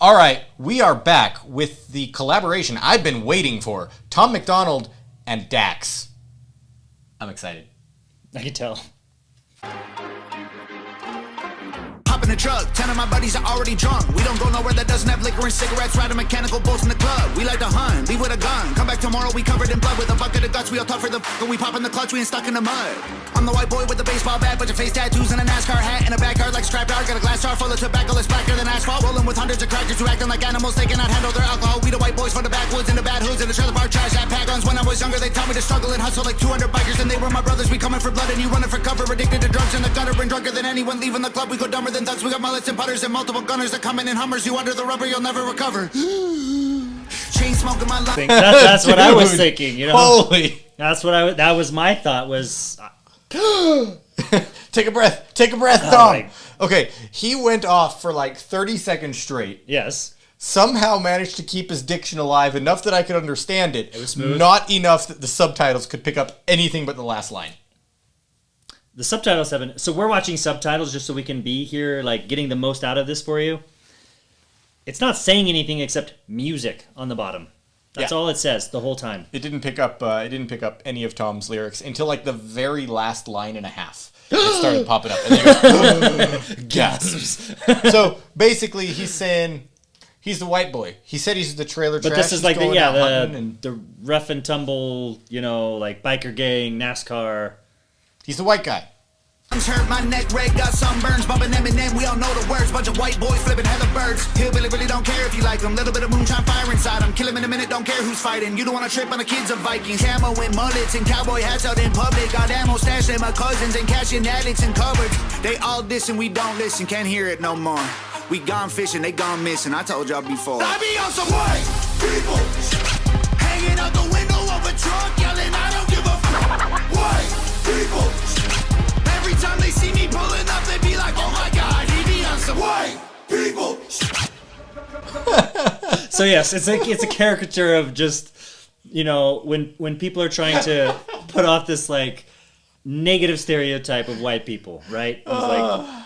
All right, we are back with the collaboration I've been waiting for. Tom MacDonald and Dax. I'm excited. I can tell. Hop in the truck, 10 of my buddies are already drunk. We don't go nowhere that doesn't have liquor and cigarettes. Riding mechanical bulls in the club. We like to hunt, leave with a gun. Come back tomorrow, we covered in blood with a bucket of guts. We all tougher than we pop in the clutch, we ain't stuck in the mud. I'm the white boy with the baseball bat, bunch of face tattoos and a NASCAR hat. In a backyard like scrapyard, got a glass jar full of tobacco that's blacker than asphalt. Rolling with hundreds of crackers who acting like animals, they cannot handle their alcohol. We the white boys from the backwoods and the bad hoods and the trailer park trash that pack guns. When I was younger, they taught me to struggle and hustle like 200 bikers, and they were my brothers. We coming for blood and you running for cover, addicted to drugs in the gutter and drunker than anyone leaving the club. We go dumber than thugs. We got mullets and putters and multiple gunners that come in Hummers. You under the rubber, you'll never recover. Chain smoking my life. That's what I was thinking. You know, Holy. That was my thought. Was Take a breath, Tom. Okay, he went off for like 30 seconds straight. Yes. Somehow managed to keep his diction alive enough that I could understand it. It was smooth. Not enough that the subtitles could pick up anything but the last line. The subtitles haven't. So we're watching subtitles just so we can be here, like getting the most out of this for you. It's not saying anything except music on the bottom. That's all it says the whole time. It didn't pick up any of Tom's lyrics until like the very last line and a half. It started popping up, and then he goes, gasps. So basically, he's saying he's the white boy. He said he's the trailer trash. But this is like the rough and tumble, like biker gang, NASCAR. He's the white guy. Hurt my neck red, got sunburns, bumping Eminem, we all know the words. Bunch of white boys flipping hella birds. Hillbilly really don't care if you like them. Little bit of moonshine fire inside them. Kill him in a minute, don't care who's fighting. You don't wanna trip on the kids of Vikings. Camo and mullets and cowboy hats out in public. Got ammo stashed in my cousins and cashing addicts and cupboards. They all diss and we don't listen, can't hear it no more. We gone fishing, they gone missing. I told y'all before. I be on some white people hanging out the window of a truck, yelling, I don't give a f. White people. Every time they see me pulling up, they be like, oh my God, he be on some white people. So yes, it's a caricature of just, when people are trying to put off this like negative stereotype of white people, right? It's like,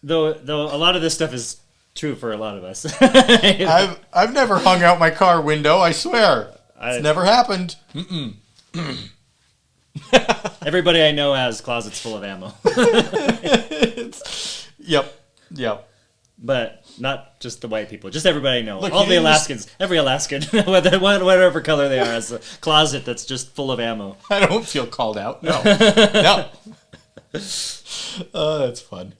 though a lot of this stuff is true for a lot of us. I've never hung out my car window, I swear. It's never happened. Everybody I know has closets full of ammo. Yep. But not just the white people, just everybody I know. Look, all the Alaskans, every Alaskan, whatever color they are, has a closet that's just full of ammo. I don't feel called out. No. No. Oh, that's fun.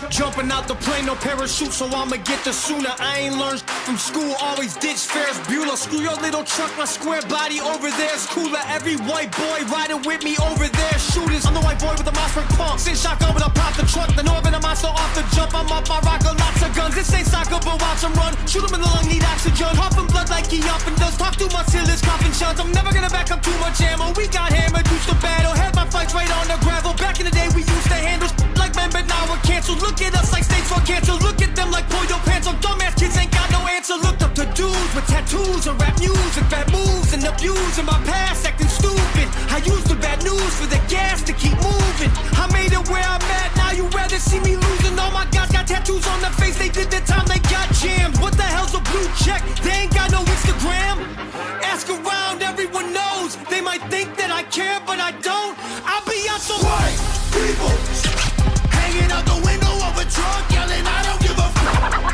Jumping out the plane, no parachute, so I'ma get the sooner. I ain't learned from school, always ditch Ferris Bueller. Screw your little truck, my square body over there's cooler. Every white boy riding with me over there, shooters. I'm the white boy with the monster pump. Sit shotgun when I pop the truck. The northern, I'm monster off the jump. I'm up, I rock lots of guns. This ain't soccer, but watch him run. Shoot him in the lung, need oxygen. Pumping blood like he often does. Talk too much till his coughing shuns. I'm never gonna back up too much ammo. We got hammered, used to battle. Had my fights right on the gravel. Back in the day, we used to handle like men, but now we're canceled. Look at us like states for cancer. Look at them like pull your pants on. Dumbass kids ain't got no answer. Looked up to dudes with tattoos and rap music, bad moves and abuse in my past, acting stupid. I used the bad news for the gas to keep moving. I made it where I'm at. Now you rather see me losing. All my guys got tattoos on their face. They did the time they got jammed. What the hell's a blue check? They ain't got no Instagram. Ask around, everyone knows. They might think that I care, but I don't. I'll be out some white people hanging out the window of a truck, yelling, I don't give a f.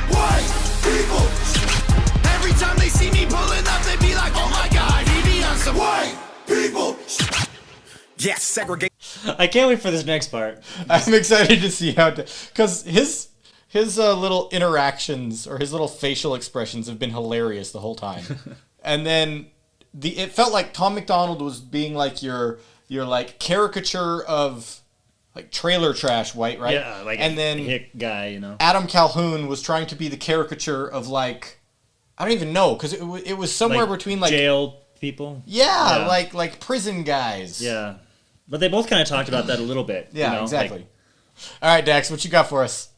White people. Every time they see me pulling up, they be like, oh my God, he be on some white people. Yes, segregate. I can't wait for this next part. I'm excited to see how, because his little interactions or his little facial expressions have been hilarious the whole time. And then it felt like Tom MacDonald was being like your like caricature of like trailer trash white, right? Yeah, like and then hick guy, Adam Calhoun was trying to be the caricature of like, I don't even know, because it was somewhere between like jail people. Yeah, like prison guys. Yeah, but they both kind of talked about that a little bit. Yeah, exactly. All right, Dax, what you got for us?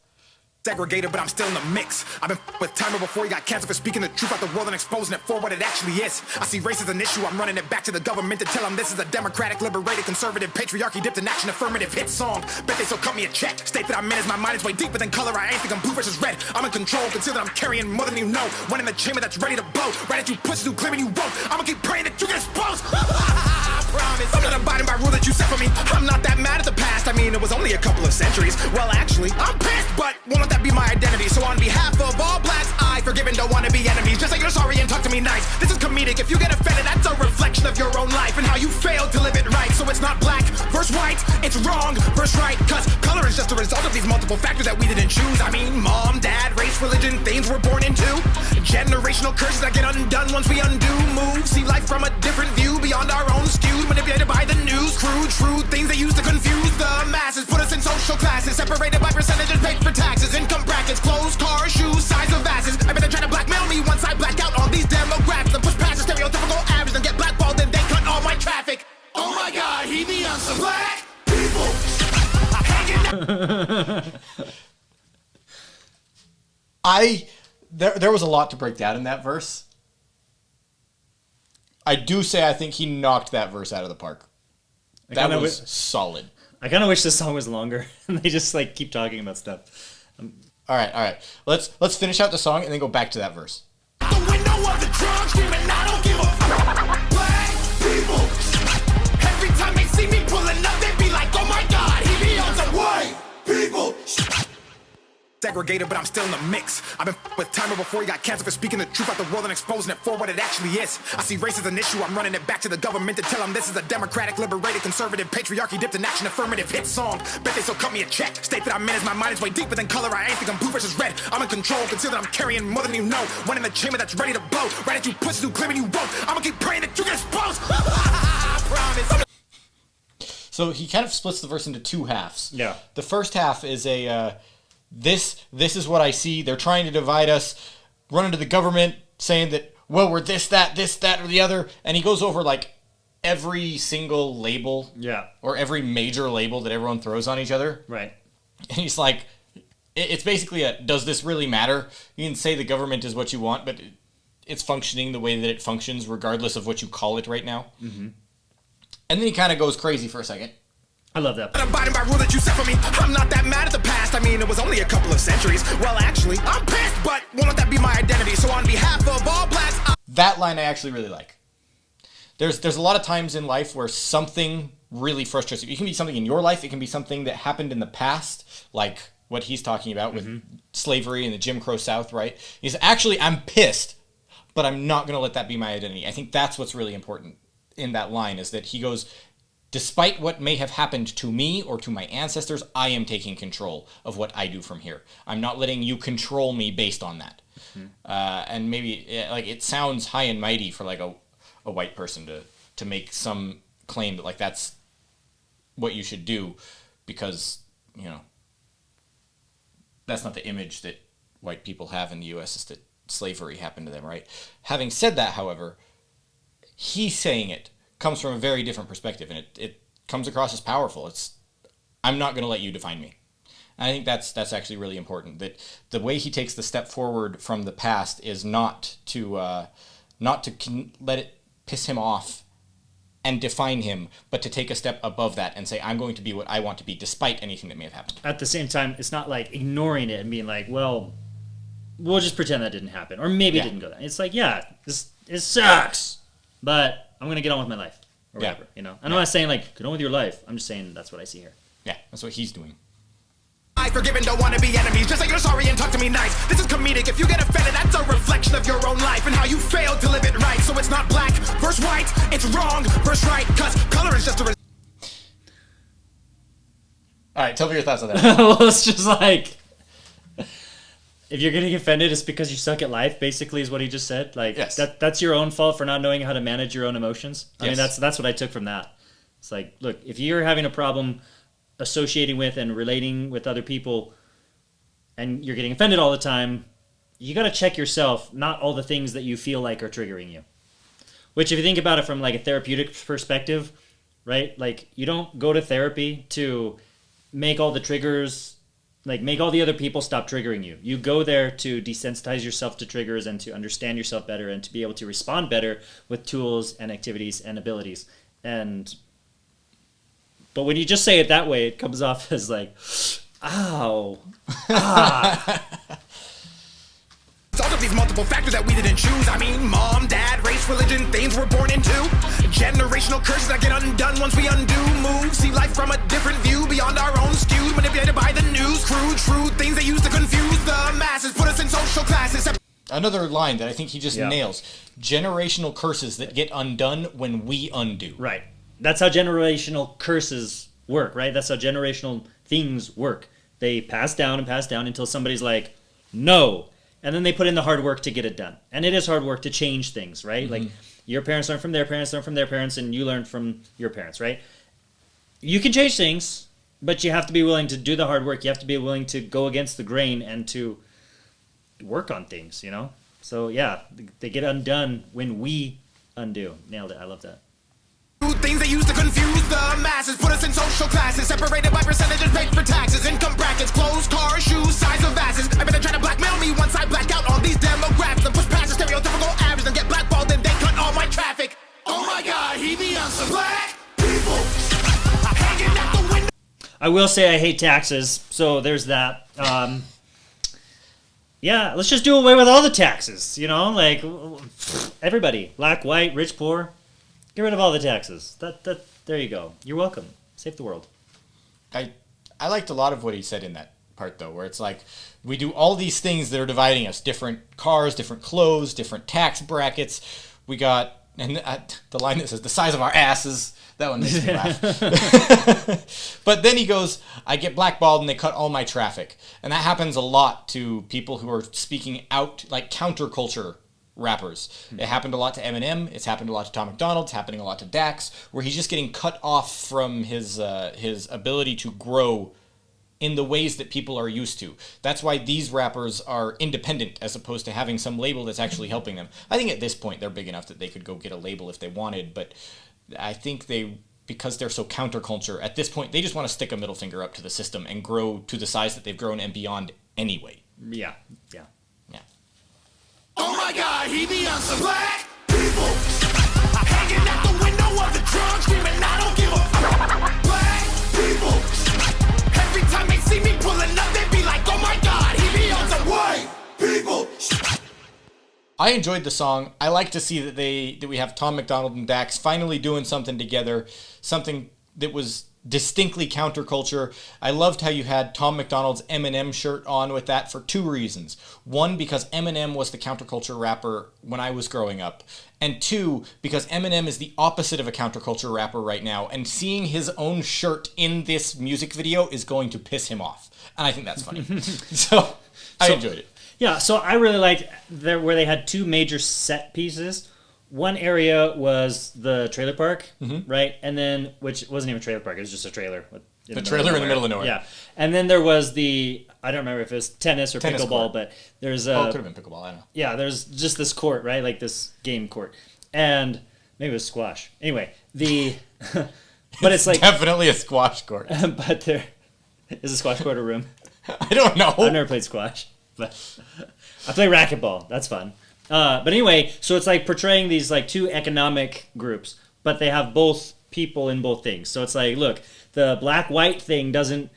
Segregated, but I'm still in the mix. I've been with Timer before he got canceled for speaking the truth about the world and exposing it for what it actually is. I see race as an issue, I'm running it back to the government to tell them this is a democratic, liberated, conservative, patriarchy dipped in action, affirmative hit song. Bet they still cut me a check. State that I'm in as my mind is way deeper than color. I ain't think I'm blue versus red. I'm in control, consider that I'm carrying more than you know. One in the chamber that's ready to blow. Right at you pussies who claiming you won't. I'ma keep praying that you get exposed. I promise. I'm not abiding by rule that you set for me. I'm not that mad at the past. I mean, it was only a couple of centuries. Well, actually, I'm pissed, but won't let that be my identity. So on behalf of all blacks, I forgive and don't want to be enemies. Just like you're sorry and talk to me nice. This is comedic. If you get offended, that's a reflection of your own life and how you failed to live it right. So it's not black versus white, it's wrong versus right. Cause color is just a result of these multiple factors that we didn't choose. I mean, mom, dad, race, religion, things we're born into. Generational curses that get undone once we undo moves. See life from a different view beyond our own skewed. Manipulated by the news, crude, shrewd things they use to confuse the masses. Put us in social classes, separated by percentages paid for taxes. Income brackets, clothes, cars, shoes, size of asses. I bet they're trying to blackmail me once I black out on these demographics. And push past the stereotypical average and get blackballed and they cut all my traffic. Oh my god, he be on some black people. There was a lot to break down in that verse. I do say I think he knocked that verse out of the park. That was solid. I kind of wish this song was longer and they just like keep talking about stuff. All right. Let's finish out the song and then go back to that verse. The window of the drug screaming, I don't give a fuck. Black people. Every time they see me pulling up, they be like, oh my god, he be on some white people. Segregated, but I'm still in the mix. I've been with Timer before he got canceled for speaking the truth about the world and exposing it for what it actually is. I see race as an issue, I'm running it back to the government to tell them this is a democratic, liberated, conservative, patriarchy dipped in action, affirmative hit song. Bet they still cut me a check. State that I'm in as my mind is way deeper than color. I ain't think I'm blue versus red. I'm in control, consider that I'm carrying more than you know. One in the chamber that's ready to blow. Right at you pussies who claiming you won't. I'ma keep praying that you get exposed. I promise. So he kind of splits the verse into two halves. Yeah. The first half is a this is what I see. They're trying to divide us, running to the government, saying that, well, we're this, that, or the other. And he goes over like every single label. Yeah. Or every major label that everyone throws on each other. Right. And he's like, it's basically does this really matter? You can say the government is what you want, but it's functioning the way that it functions regardless of what you call it right now. Mm-hmm. And then he kind of goes crazy for a second. I love that. I'm abiding by rule that you set for me. I'm not that mad at the past. I mean, it was only a couple of centuries. Well, actually, I'm pissed, but won't let that be my identity. So on behalf of all blacks, that line I actually really like. There's a lot of times in life where something really frustrates you. It can be something in your life. It can be something that happened in the past, like what he's talking about with slavery and the Jim Crow South, right? He's actually, I'm pissed, but I'm not going to let that be my identity. I think that's what's really important in that line is that he goes, despite what may have happened to me or to my ancestors, I am taking control of what I do from here. I'm not letting you control me based on that. Mm-hmm. And maybe like it sounds high and mighty for like a white person to make some claim that like that's what you should do because, you know, that's not the image that white people have in the U.S. is that slavery happened to them, right? Having said that, however, he's saying it comes from a very different perspective, and it comes across as powerful. It's, I'm not going to let you define me. And I think that's actually really important, that the way he takes the step forward from the past is not to let it piss him off and define him, but to take a step above that and say, I'm going to be what I want to be, despite anything that may have happened. At the same time, it's not like ignoring it and being like, well, we'll just pretend that didn't happen, or maybe it didn't go that. It's like, yeah, it sucks, but I'm going to get on with my life, or whatever, you know? I'm not saying, like, get on with your life. I'm just saying that's what I see here. Yeah, that's what he's doing. I forgive and don't want to be enemies. Just like you're sorry and talk to me nice. This is comedic. If you get offended, that's a reflection of your own life and how you failed to live it right. So it's not black versus white. It's wrong versus right. Because color is just a... All right, tell me your thoughts on that. Well, it's just like... If you're getting offended, it's because you suck at life, basically, is what he just said. Like, yes. That's your own fault for not knowing how to manage your own emotions. I mean, that's what I took from that. It's like, look, if you're having a problem associating with and relating with other people and you're getting offended all the time, you got to check yourself, not all the things that you feel like are triggering you. Which, if you think about it from, like, a therapeutic perspective, right? Like, you don't go to therapy to make all the triggers like make all the other people stop triggering you. You go there to desensitize yourself to triggers and to understand yourself better and to be able to respond better with tools and activities and abilities. But when you just say it that way, it comes off as like, ow, All of these multiple factors that we didn't choose. I mean, mom, dad, race, religion, things we're born into. Generational curses that get undone once we undo moves. See life from a different view, beyond our own skews. Manipulated by the news, crude, shrewd things they use to confuse the masses. Put us in social classes. Another line that I think he just nails. Generational curses that get undone when we undo. right. That's how generational curses work, right? That's how generational things work. They pass down until somebody's like, no. And then they put in the hard work to get it done. And it is hard work to change things, right? Like your parents learn from their parents, learn from their parents, and you learn from your parents, right? You can change things, but you have to be willing to do the hard work. You have to be willing to go against the grain and to work on things, you know? So yeah, they get undone when we undo. Nailed it. I love that. Things they use to confuse the masses. Put us in social classes, separated by percentages, paid for taxes, income brackets, clothes, cars, shoes, size of asses. I bet they try to blackmail me once I black out on these demographics. And push past the stereotypical average, then get blackballed, and they cut all my traffic. Oh my God, he be on some black people hanging out the window. I will say I hate taxes, so there's that. Yeah, let's just do away with all the taxes, you know? Like, everybody, black, white, rich, poor. Get rid of all the taxes. There you go. You're welcome. Save the world. I liked a lot of what he said in that part, though, where it's like, we do all these things that are dividing us. Different cars, different clothes, different tax brackets. We got, and the line that says, the size of our asses, that one makes me laugh. But then he goes, I get blackballed and they cut all my traffic. And that happens a lot to people who are speaking out, like counterculture rappers. It happened a lot to Eminem. It's happened a lot to Tom MacDonald. It's happening a lot to Dax, where he's just getting cut off from his ability to grow in the ways that people are used to. That's why these rappers are independent as opposed to having some label that's actually helping them. I think at this point they're big enough that they could go get a label if they wanted, but I think because they're so counterculture, at this point they just want to stick a middle finger up to the system and grow to the size that they've grown and beyond anyway. Yeah. Oh my God, he be on some black people hanging out the window of the trunk, screaming, I don't give a fuck. Black people. Every time they see me pulling up, they be like, oh my God, he be on some white people. I enjoyed the song. I like to see that we have Tom MacDonald and Dax finally doing something together, something that was distinctly counterculture. I loved how you had Tom MacDonald's Eminem shirt on with that for two reasons. One, because Eminem was the counterculture rapper when I was growing up. And two, because Eminem is the opposite of a counterculture rapper right now. And seeing his own shirt in this music video is going to piss him off. And I think that's funny. So I enjoyed it. Yeah, so I really liked where they had two major set pieces. One area was the trailer park, right? And then, which wasn't even a trailer park, it was just a trailer. The trailer in the middle of nowhere. Yeah. And then there was I don't remember if it was tennis or pickleball, court. but there's it could have been pickleball, I don't know. Yeah, there's just this court, right? Like this game court. And maybe it was squash. Anyway, but it's like... definitely a squash court. But there... Is a squash court a room? I don't know. I've never played squash, but I play racquetball. That's fun. But anyway, so it's like portraying these like two economic groups, but they have both people in both things. So it's like, look, the black-white thing isn't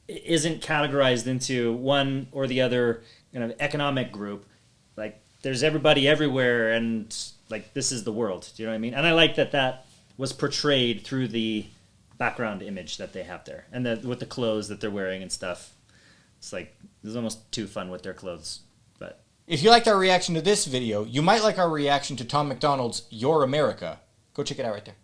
categorized into one or the other economic group. Like there's everybody everywhere, and like this is the world. Do you know what I mean? And I like that was portrayed through the background image that they have there, and with the clothes that they're wearing and stuff. It's like it's almost too fun with their clothes, but. If you liked our reaction to this video, you might like our reaction to Tom MacDonald's Your America. Go check it out right there.